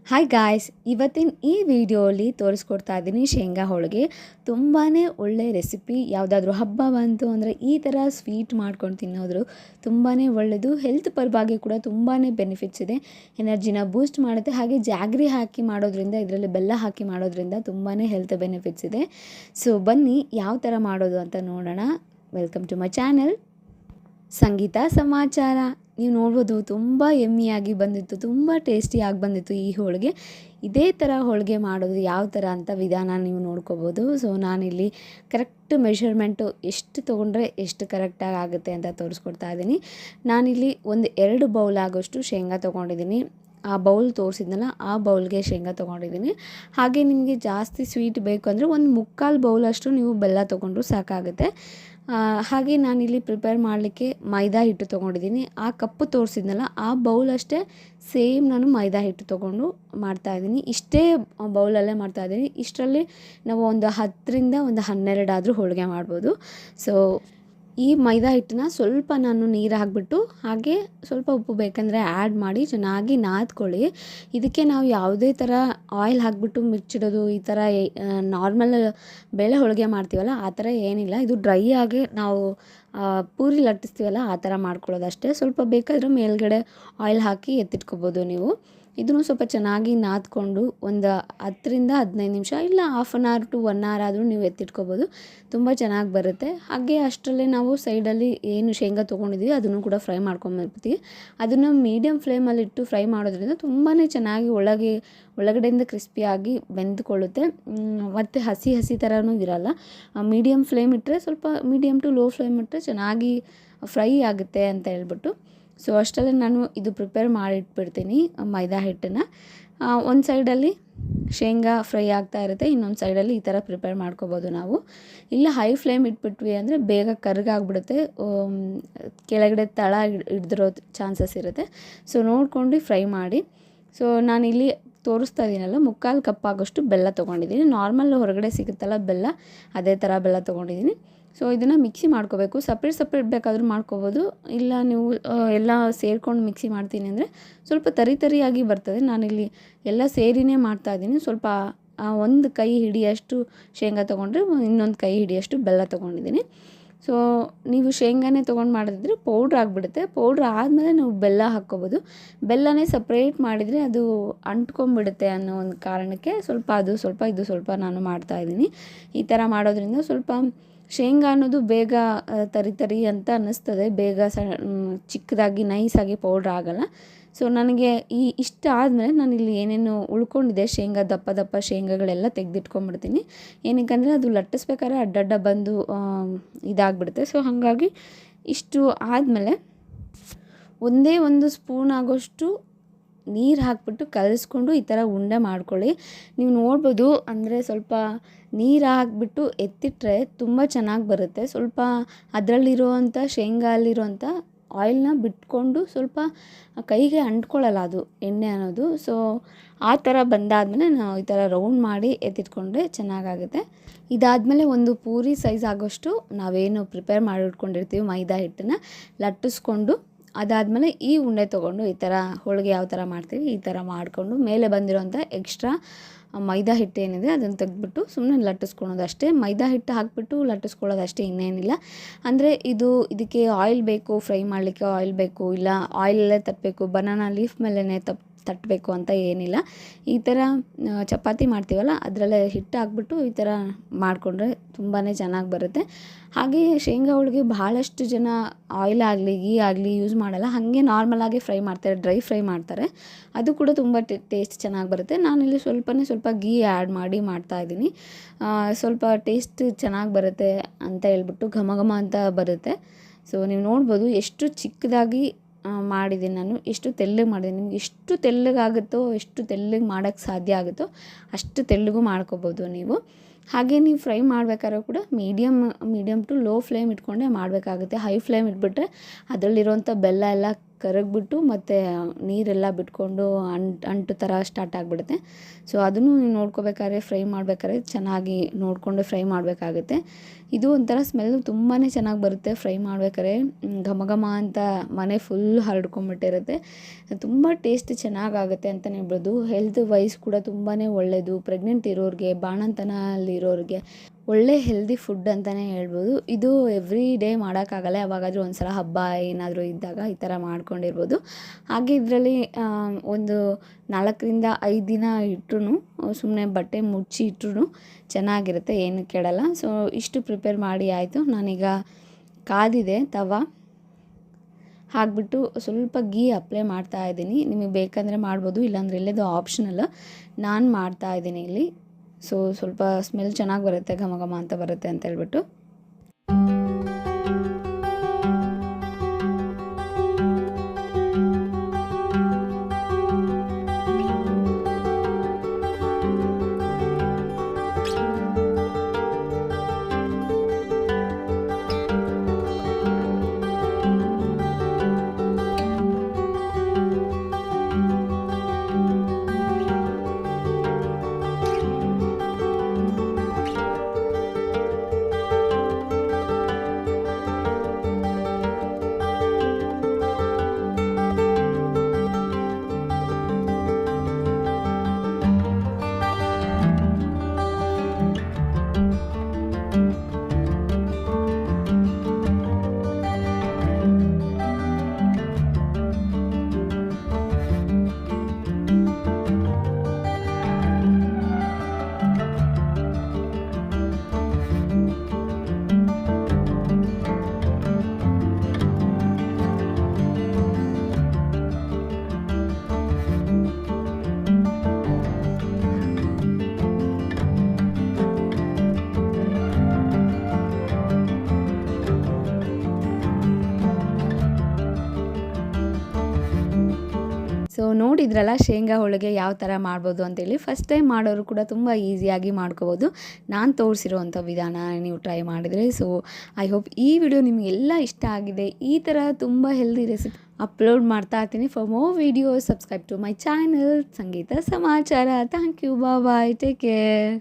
Hi guys, ಇವತ್ತಿನ ಈ ವಿಡಿಯೋಲಿ ತೋರಿಸ್ಕೊಡ್ತಾ ಇದ್ದೀನಿ ಶೇಂಗಾ ಹೋಳಿಗೆ. ತುಂಬಾ ಒಳ್ಳೆ ರೆಸಿಪಿ. ಯಾವುದಾದ್ರೂ ಹಬ್ಬ ಬಂತು ಅಂದರೆ ಈ ಥರ ಸ್ವೀಟ್ ಮಾಡ್ಕೊಂಡು ತಿನ್ನೋದ್ರು ತುಂಬಾ ಒಳ್ಳೆಯದು. ಹೆಲ್ತ್ ಪರವಾಗಿ ಕೂಡ ತುಂಬಾ ಬೆನಿಫಿಟ್ಸ್ ಇದೆ. ಎನರ್ಜಿನ ಬೂಸ್ಟ್ ಮಾಡುತ್ತೆ. ಹಾಗೆ ಜಾಗ್ರಿ ಹಾಕಿ ಮಾಡೋದ್ರಿಂದ, ಇದರಲ್ಲಿ ಬೆಲ್ಲ ಹಾಕಿ ಮಾಡೋದ್ರಿಂದ ತುಂಬಾ ಹೆಲ್ತ್ ಬೆನಿಫಿಟ್ಸ್ ಇದೆ. ಸೊ ಬನ್ನಿ ಯಾವ ಥರ ಮಾಡೋದು ಅಂತ ನೋಡೋಣ. Welcome to my channel Sangeetha ಸಮಾಚಾರ. ನೀವು ನೋಡ್ಬೋದು ತುಂಬ ಯಮ್ಮಿಯಾಗಿ ಬಂದಿತ್ತು, ತುಂಬ ಟೇಸ್ಟಿಯಾಗಿ ಬಂದಿತ್ತು ಈ ಹೋಳಿಗೆ. ಇದೇ ಥರ ಹೋಳಿಗೆ ಮಾಡೋದು ಯಾವ ಥರ ಅಂತ ವಿಧಾನ ನೀವು ನೋಡ್ಕೋಬೋದು. ಸೊ ನಾನಿಲ್ಲಿ ಕರೆಕ್ಟ್ ಮೆಷರ್ಮೆಂಟು ಎಷ್ಟು ತೊಗೊಂಡ್ರೆ ಎಷ್ಟು ಕರೆಕ್ಟಾಗಿ ಆಗುತ್ತೆ ಅಂತ ತೋರಿಸ್ಕೊಡ್ತಾ ಇದ್ದೀನಿ. ನಾನಿಲ್ಲಿ 2 ಬೌಲ್ ಆಗೋಷ್ಟು ಶೇಂಗಾ ತೊಗೊಂಡಿದ್ದೀನಿ. ಆ ಬೌಲ್ ತೋರಿಸಿದ್ನಲ್ಲ, ಆ ಬೌಲ್ಗೆ ಶೇಂಗಾ ತೊಗೊಂಡಿದ್ದೀನಿ. ಹಾಗೆ ನಿಮಗೆ ಜಾಸ್ತಿ ಸ್ವೀಟ್ ಬೇಕು ಅಂದರೆ 1/4 ಬೌಲಷ್ಟು ನೀವು ಬೆಲ್ಲ ತೊಗೊಂಡ್ರು ಸಾಕಾಗುತ್ತೆ. ಹಾಗೆ ನಾನಿಲ್ಲಿ ಪ್ರಿಪೇರ್ ಮಾಡಲಿಕ್ಕೆ ಮೈದಾ ಹಿಟ್ಟು ತೊಗೊಂಡಿದ್ದೀನಿ. ಆ ಕಪ್ಪು ತೋರಿಸಿದ್ನಲ್ಲ, ಆ ಬೌಲಷ್ಟೇ ಸೇಮ್ ನಾನು ಮೈದಾ ಹಿಟ್ಟು ತೊಗೊಂಡು ಮಾಡ್ತಾಯಿದ್ದೀನಿ. ಇಷ್ಟೇ ಬೌಲಲ್ಲೇ ಮಾಡ್ತಾಯಿದ್ದೀನಿ. ಇಷ್ಟರಲ್ಲಿ ನಾವು ಒಂದು 10ರಿಂದ 12 ಆದರೂ ಹೋಳಿಗೆ ಮಾಡ್ಬೋದು. ಸೊ ಈ ಮೈದಾ ಹಿಟ್ಟನ್ನ ಸ್ವಲ್ಪ ನಾನು ನೀರು ಹಾಕಿಬಿಟ್ಟು, ಹಾಗೆ ಸ್ವಲ್ಪ ಉಪ್ಪು ಬೇಕಂದರೆ ಆ್ಯಡ್ ಮಾಡಿ ಚೆನ್ನಾಗಿ ನಾದ್ಕೊಳ್ಳಿ. ಇದಕ್ಕೆ ನಾವು ಯಾವುದೇ ಥರ ಆಯಿಲ್ ಹಾಕಿಬಿಟ್ಟು ಮಿರ್ಚಿಡೋದು, ಈ ಥರ ನಾರ್ಮಲ್ ಬೇಳೆ ಹೋಳಿಗೆ ಮಾಡ್ತೀವಲ್ಲ ಆ ಥರ ಏನಿಲ್ಲ. ಇದು ಡ್ರೈ ಆಗಿ ನಾವು ಪೂರಿ ಲಟ್ಟಿಸ್ತೀವಲ್ಲ ಆ ಥರ ಮಾಡ್ಕೊಳ್ಳೋದು ಅಷ್ಟೇ. ಸ್ವಲ್ಪ ಬೇಕಾದರೆ ಮೇಲ್ಗಡೆ ಆಯಿಲ್ ಹಾಕಿ ಎತ್ತಿಟ್ಕೊಬೋದು ನೀವು. ಇದನ್ನು ಸ್ವಲ್ಪ ಚೆನ್ನಾಗಿ ನಾದ್ಕೊಂಡು ಒಂದು 10ರಿಂದ 15 ನಿಮಿಷ, ಇಲ್ಲ half an hour to 1 hour ಆದರೂ ನೀವು ಎತ್ತಿಟ್ಕೊಬೋದು. ತುಂಬ ಚೆನ್ನಾಗಿ ಬರುತ್ತೆ. ಹಾಗೆ ಅಷ್ಟರಲ್ಲೇ ನಾವು ಸೈಡಲ್ಲಿ ಏನು ಶೇಂಗಾ ತೊಗೊಂಡಿದ್ದೀವಿ ಅದನ್ನು ಕೂಡ ಫ್ರೈ ಮಾಡ್ಕೊಂಡ್ಬಿಡ್ತೀವಿ. ಅದನ್ನು ಮೀಡಿಯಮ್ ಫ್ಲೇಮಲ್ಲಿಟ್ಟು ಫ್ರೈ ಮಾಡೋದ್ರಿಂದ ತುಂಬಾ ಚೆನ್ನಾಗಿ ಒಳಗಡೆಯಿಂದ ಕ್ರಿಸ್ಪಿಯಾಗಿ ಬೆಂದುಕೊಳ್ಳುತ್ತೆ. ಮತ್ತು ಹಸಿ ಥರನೂ ಇರಲ್ಲ. ಮೀಡಿಯಮ್ ಫ್ಲೇಮ್ ಇಟ್ಟರೆ, ಸ್ವಲ್ಪ ಮೀಡಿಯಮ್ ಟು ಲೋ ಫ್ಲೇಮ್ ಇಟ್ಟರೆ ಚೆನ್ನಾಗಿ ಫ್ರೈ ಆಗುತ್ತೆ ಅಂತ ಹೇಳ್ಬಿಟ್ಟು. ಸೊ ಅಷ್ಟರಲ್ಲೇ ನಾನು ಇದು ಪ್ರಿಪೇರ್ ಮಾಡಿಟ್ಬಿಡ್ತೀನಿ ಮೈದಾ ಹಿಟ್ಟನ್ನು. ಒಂದು ಸೈಡಲ್ಲಿ ಶೇಂಗಾ ಫ್ರೈ ಆಗ್ತಾ ಇರುತ್ತೆ, ಇನ್ನೊಂದು ಸೈಡಲ್ಲಿ ಈ ಥರ ಪ್ರಿಪೇರ್ ಮಾಡ್ಕೋಬೋದು ನಾವು. ಇಲ್ಲ ಹೈ ಫ್ಲೇಮ್ ಇಟ್ಬಿಟ್ವಿ ಅಂದರೆ ಬೇಗ ಕರ್ಗಾಗ್ಬಿಡುತ್ತೆ, ಕೆಳಗಡೆ ತಳ ಹಿಡ್ದಿರೋ ಚಾನ್ಸಸ್ ಇರುತ್ತೆ. ಸೊ ನೋಡ್ಕೊಂಡು ಫ್ರೈ ಮಾಡಿ. ಸೊ ನಾನಿಲ್ಲಿ ತೋರಿಸ್ತಾ ಇದ್ದೀನಲ್ಲ, 1/4 ಕಪ್ ಆಗೋಷ್ಟು ಬೆಲ್ಲ ತೊಗೊಂಡಿದ್ದೀನಿ. ನಾರ್ಮಲ್ ಹೊರಗಡೆ ಸಿಗುತ್ತಲ್ಲ ಬೆಲ್ಲ, ಅದೇ ಥರ ಬೆಲ್ಲ ತೊಗೊಂಡಿದ್ದೀನಿ. ಸೊ ಇದನ್ನು ಮಿಕ್ಸಿ ಮಾಡ್ಕೋಬೇಕು. ಸಪ್ರೇಟ್ ಬೇಕಾದರೂ ಮಾಡ್ಕೋಬೋದು. ಇಲ್ಲ ನೀವು ಎಲ್ಲ ಸೇರ್ಕೊಂಡು ಮಿಕ್ಸಿ ಮಾಡ್ತೀನಿ ಅಂದರೆ ಸ್ವಲ್ಪ ತರಿಯಾಗಿ ಬರ್ತದೆ. ನಾನಿಲ್ಲಿ ಎಲ್ಲ ಸೇರಿನೇ ಮಾಡ್ತಾಯಿದ್ದೀನಿ. ಸ್ವಲ್ಪ 1 ಕೈ ಹಿಡಿಯಷ್ಟು ಶೇಂಗಾ ತೊಗೊಂಡ್ರೆ ಇನ್ನೊಂದು ಕೈ ಹಿಡಿಯಷ್ಟು ಬೆಲ್ಲ ತೊಗೊಂಡಿದ್ದೀನಿ. ಸೊ ನೀವು ಶೇಂಗಾನೇ ತೊಗೊಂಡು ಮಾಡಿದ್ರೆ ಪೌಡ್ರ್ ಆಗಿಬಿಡುತ್ತೆ. ಪೌಡ್ರ್ ಆದಮೇಲೆ ನಾವು ಬೆಲ್ಲ ಹಾಕ್ಕೋಬೋದು. ಬೆಲ್ಲನೇ ಸಪ್ರೇಟ್ ಮಾಡಿದರೆ ಅದು ಅಂಟ್ಕೊಂಡ್ಬಿಡುತ್ತೆ ಅನ್ನೋ ಒಂದು ಕಾರಣಕ್ಕೆ ಇದು ಸ್ವಲ್ಪ ನಾನು ಮಾಡ್ತಾಯಿದ್ದೀನಿ. ಈ ಥರ ಮಾಡೋದ್ರಿಂದ ಸ್ವಲ್ಪ ಶೇಂಗಾ ಅನ್ನೋದು ಬೇಗ ತರಿ ಅಂತ ಅನ್ನಿಸ್ತದೆ, ಬೇಗ ಚಿಕ್ಕದಾಗಿ ನೈಸಾಗಿ ಪೌಡ್ರ್ ಆಗೋಲ್ಲ. ಸೊ ನನಗೆ ಇಷ್ಟ ಆದಮೇಲೆ ನಾನಿಲ್ಲಿ ಏನೇನು ಉಳ್ಕೊಂಡಿದೆ ಶೇಂಗಾ, ದಪ್ಪ ಶೇಂಗಾಗಳೆಲ್ಲ ತೆಗೆದಿಟ್ಕೊಂಡ್ಬಿಡ್ತೀನಿ. ಏನಕ್ಕಂದರೆ ಅದು ಲಟ್ಟಿಸ್ಬೇಕಾದ್ರೆ ಅಡ್ಡಡ್ಡ ಬಂದು ಇದಾಗ್ಬಿಡುತ್ತೆ. ಸೊ ಹಾಗಾಗಿ ಇಷ್ಟು ಆದಮೇಲೆ ಒಂದೇ 1 ಸ್ಪೂನ್ ಆಗೋಷ್ಟು ನೀರು ಹಾಕ್ಬಿಟ್ಟು ಕಲಿಸ್ಕೊಂಡು ಈ ಥರ ಉಂಡೆ ಮಾಡ್ಕೊಳ್ಳಿ. ನೀವು ನೋಡ್ಬೋದು, ಅಂದರೆ ಸ್ವಲ್ಪ ನೀರು ಹಾಕಿಬಿಟ್ಟು ಎತ್ತಿಟ್ರೆ ತುಂಬ ಚೆನ್ನಾಗಿ ಬರುತ್ತೆ. ಸ್ವಲ್ಪ ಅದರಲ್ಲಿರುವಂಥ ಶೇಂಗಾಲಿರುವಂಥ ಆಯಿಲ್ನ ಬಿಟ್ಕೊಂಡು ಸ್ವಲ್ಪ ಕೈಗೆ ಅಂಟ್ಕೊಳ್ಳಲ್ಲ ಅದು ಎಣ್ಣೆ ಅನ್ನೋದು. ಸೊ ಆ ಥರ ಬಂದಾದಮೇಲೆ ನಾವು ಈ ಥರ ರೌಂಡ್ ಮಾಡಿ ಎತ್ತಿಟ್ಕೊಂಡ್ರೆ ಚೆನ್ನಾಗಾಗುತ್ತೆ. ಇದಾದಮೇಲೆ ಒಂದು ಪೂರಿ ಸೈಜ್ ಆಗೋಷ್ಟು ನಾವೇನು ಪ್ರಿಪೇರ್ ಮಾಡಿಟ್ಕೊಂಡಿರ್ತೀವಿ ಮೈದಾ ಹಿಟ್ಟನ್ನು ಲಟ್ಟಿಸ್ಕೊಂಡು, ಅದಾದಮೇಲೆ ಈ ಉಂಡೆ ತೊಗೊಂಡು ಈ ಥರ ಹೋಳಿಗೆ ಯಾವ ಥರ ಮಾಡ್ತೀವಿ ಈ ಥರ ಮಾಡಿಕೊಂಡು ಮೇಲೆ ಬಂದಿರೋಂಥ ಎಕ್ಸ್ಟ್ರಾ ಮೈದಾ ಹಿಟ್ಟು ಏನಿದೆ ಅದನ್ನು ತೆಗೆದ್ಬಿಟ್ಟು ಸುಮ್ಮನೆ ಲಟ್ಟಿಸ್ಕೊಳೋದು ಅಷ್ಟೇ. ಮೈದಾ ಹಿಟ್ಟು ಹಾಕಿಬಿಟ್ಟು ಲಟ್ಟಿಸ್ಕೊಳ್ಳೋದು ಅಷ್ಟೇ, ಇನ್ನೇನಿಲ್ಲ. ಅಂದರೆ ಇದಕ್ಕೆ ಆಯಿಲ್ ಬೇಕು, ಫ್ರೈ ಮಾಡಲಿಕ್ಕೆ ಆಯಿಲ್ ಬೇಕು, ಇಲ್ಲ ಆಯಿಲಲ್ಲೇ ತಟ್ಟಬೇಕು, ಬನಾನಾ ಲೀಫ್ ಮೇಲೇ ತಟ್ಟಬೇಕು ಅಂತ ಏನಿಲ್ಲ. ಈ ಥರ ಚಪಾತಿ ಮಾಡ್ತೀವಲ್ಲ ಅದರಲ್ಲೇ ಹಿಟ್ಟು ಹಾಕ್ಬಿಟ್ಟು ಈ ಥರ ಮಾಡಿಕೊಂಡ್ರೆ ತುಂಬಾ ಚೆನ್ನಾಗಿ ಬರುತ್ತೆ. ಹಾಗೆ ಶೇಂಗಾ ಹೋಳಿಗೆ ಭಾಳಷ್ಟು ಜನ ಆಯಿಲ್ ಆಗಲಿ ಗೀ ಆಗಲಿ ಯೂಸ್ ಮಾಡಲ್ಲ, ಹಾಗೆ ನಾರ್ಮಲಾಗಿ ಫ್ರೈ ಮಾಡ್ತಾರೆ, ಡ್ರೈ ಫ್ರೈ ಮಾಡ್ತಾರೆ. ಅದು ಕೂಡ ತುಂಬ ಟೇಸ್ಟ್ ಚೆನ್ನಾಗಿ ಬರುತ್ತೆ. ನಾನಿಲ್ಲಿ ಸ್ವಲ್ಪ ಗೀ ಆ್ಯಡ್ ಮಾಡಿ ಮಾಡ್ತಾಯಿದ್ದೀನಿ. ಸ್ವಲ್ಪ ಟೇಸ್ಟ್ ಚೆನ್ನಾಗಿ ಬರುತ್ತೆ ಅಂತ ಹೇಳ್ಬಿಟ್ಟು ಘಮ ಅಂತ ಬರುತ್ತೆ. ಸೊ ನೀವು ನೋಡ್ಬೋದು ಎಷ್ಟು ಚಿಕ್ಕದಾಗಿ ಮಾಡಿದ್ದೀನಿ ನಾನು, ಎಷ್ಟು ತೆಳ್ಳಗೆ ಮಾಡಿದ್ದೀನಿ. ನಿಮ್ಗೆ ಎಷ್ಟು ತೆಳ್ಳಗಾಗುತ್ತೋ, ಎಷ್ಟು ತೆಳ್ಳಗೆ ಮಾಡೋಕ್ಕೆ ಸಾಧ್ಯ ಆಗುತ್ತೋ ಅಷ್ಟು ತೆಳ್ಳಗೂ ಮಾಡ್ಕೋಬೋದು ನೀವು. ಹಾಗೆ ನೀವು ಫ್ರೈ ಮಾಡಬೇಕಾದ್ರೂ ಕೂಡ ಮೀಡಿಯಮ್ ಟು ಲೋ ಫ್ಲೇಮ್ ಇಟ್ಕೊಂಡೇ ಮಾಡಬೇಕಾಗುತ್ತೆ. ಹೈ ಫ್ಲೇಮ್ ಇಟ್ಬಿಟ್ರೆ ಅದರಲ್ಲಿರುವಂಥ ಬೆಲ್ಲ ಎಲ್ಲ ಕರಗಿಬಿಟ್ಟು ಮತ್ತು ನೀರೆಲ್ಲ ಬಿಟ್ಕೊಂಡು ಅಂಟು ಥರ ಸ್ಟಾರ್ಟ್ ಆಗಿಬಿಡುತ್ತೆ. ಸೊ ಅದನ್ನು ನೀವು ನೋಡ್ಕೋಬೇಕಾದ್ರೆ ಫ್ರೈ ಮಾಡಬೇಕಾದ್ರೆ ಚೆನ್ನಾಗಿ ನೋಡಿಕೊಂಡು ಫ್ರೈ ಮಾಡಬೇಕಾಗುತ್ತೆ. ಇದು ಒಂಥರ ಸ್ಮೆಲ್ ತುಂಬಾ ಚೆನ್ನಾಗಿ ಬರುತ್ತೆ ಫ್ರೈ ಮಾಡ್ಬೇಕಾದ್ರೆ. ಘಮ ಘಮ ಅಂತ ಮನೆ ಫುಲ್ ಹರಡ್ಕೊಂಬಿಟ್ಟಿರುತ್ತೆ. ತುಂಬ ಟೇಸ್ಟ್ ಚೆನ್ನಾಗಾಗುತ್ತೆ ಅಂತಲೇ ಹೇಳ್ಬೋದು. ಹೆಲ್ತ್ ವೈಸ್ ಕೂಡ ತುಂಬಾ ಒಳ್ಳೆಯದು. ಪ್ರೆಗ್ನೆಂಟ್ ಇರೋರಿಗೆ, ಬಾಣಂತನದಲ್ಲಿರೋರಿಗೆ ಒಳ್ಳೆ ಹೆಲ್ದಿ ಫುಡ್ ಅಂತಲೇ ಹೇಳ್ಬೋದು. ಇದು ಎವ್ರಿ ಡೇ ಮಾಡೋಕ್ಕಾಗಲ್ಲ, ಯಾವಾಗಾದರೂ ಒಂದು ಸಲ ಹಬ್ಬ ಏನಾದರೂ ಇದ್ದಾಗ ಈ ಥರ ಮಾಡ್ಕೊಂಡಿರ್ಬೋದು. ಹಾಗೆ ಇದರಲ್ಲಿ ಒಂದು 4ರಿಂದ 5 ದಿನ ಇಟ್ಟರೂ, ಸುಮ್ಮನೆ ಬಟ್ಟೆ ಮುಚ್ಚಿ ಇಟ್ಟರೂ ಚೆನ್ನಾಗಿರುತ್ತೆ, ಏನು ಕೆಡಲ್ಲ. ಸೊ ಇಷ್ಟು ಪ್ರಿಪೇರ್ ಮಾಡಿ ಆಯಿತು. ನಾನೀಗ ಕಾದಿದೆ ತವ, ಹಾಕ್ಬಿಟ್ಟು ಸ್ವಲ್ಪ ಗೀ ಅಪ್ಲೈ ಮಾಡ್ತಾ ಇದ್ದೀನಿ. ನಿಮಗೆ ಬೇಕಂದರೆ ಮಾಡ್ಬೋದು, ಇಲ್ಲಾಂದರೆ ಇಲ್ಲದು ಆಪ್ಷನಲ್. ನಾನು ಮಾಡ್ತಾ ಇದ್ದೀನಿ ಇಲ್ಲಿ. ಸೊ ಸ್ವಲ್ಪ ಸ್ಮೆಲ್ ಚೆನ್ನಾಗಿ ಬರುತ್ತೆ, ಘಮ ಘಮ ಅಂತ ಬರುತ್ತೆ ಅಂತ ಹೇಳ್ಬಿಟ್ಟು. ಸೊ ನೋಡಿದ್ರಲ್ಲ ಶೇಂಗಾ ಹೋಳಿಗೆ ಯಾವ ಥರ ಮಾಡ್ಬೋದು ಅಂತೇಳಿ. ಫಸ್ಟ್ ಟೈಮ್ ಮಾಡೋರು ಕೂಡ ತುಂಬ ಈಸಿಯಾಗಿ ಮಾಡ್ಕೋಬೋದು. ನಾನು ತೋರಿಸಿರೋವಂಥ ವಿಧಾನ ನೀವು ಟ್ರೈ ಮಾಡಿದರೆ. ಸೊ ಐ ಹೋಪ್ ಈ ವಿಡಿಯೋ ನಿಮಗೆಲ್ಲ ಇಷ್ಟ ಆಗಿದೆ. ಈ ಥರ ತುಂಬ ಹೆಲ್ದಿ ರೆಸಿಪಿ ಅಪ್ಲೋಡ್ ಮಾಡ್ತಾ ಇರ್ತೀನಿ. For more videos subscribe to my channel Sangeetha Samachara. Thank you, bye, take care.